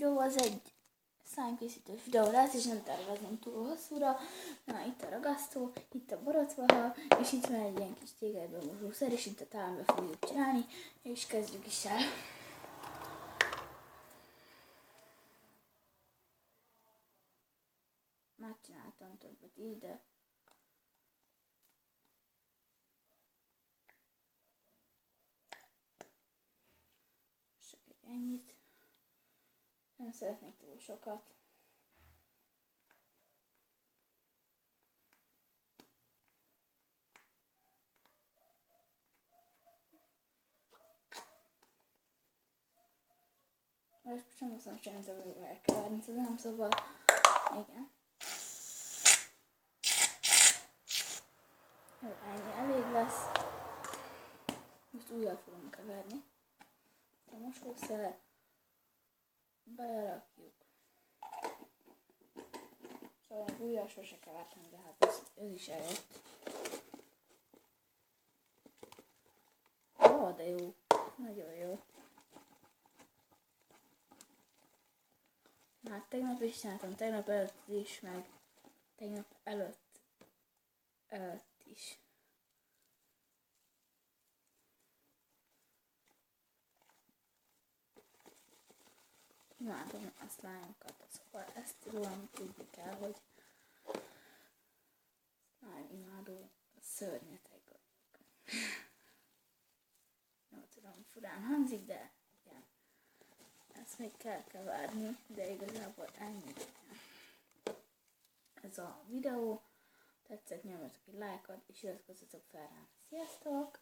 videó az egy szárnykészítős videó lesz, és nem tervezem túl hosszúra. Na, itt a ragasztó, itt a borotvaha, és itt van egy ilyen kis tégelyben mosószer, és itt a támba fogjuk csinálni, és kezdjük is el. Megcsináltam többet így, de csak ennyit. Nem szeretnék túl sokat. Most sem azt mondom, hogy sem elkeverni, szóval nem szabad. Igen. Jó, ennyi elég lesz. Most újra fogom keverni. A mosószer belerakjuk. Szóval újra sose kevertem, de hát ez is eljött. Ó, de jó. Nagyon jó. Hát tegnap is csináltam, tegnap előtt is, meg tegnap előtt is. Imádom a slime-okat, szóval ezt rólam tudni kell, hogy slime imádó szörnyetek vagyok. Nem tudom, furán hangzik, de igen. Ezt még kell keverni, de igazából ennyi. Ez a videó. Tetszett, nyomjatok egy lájkot, és iratkozzatok fel rám. Sziasztok!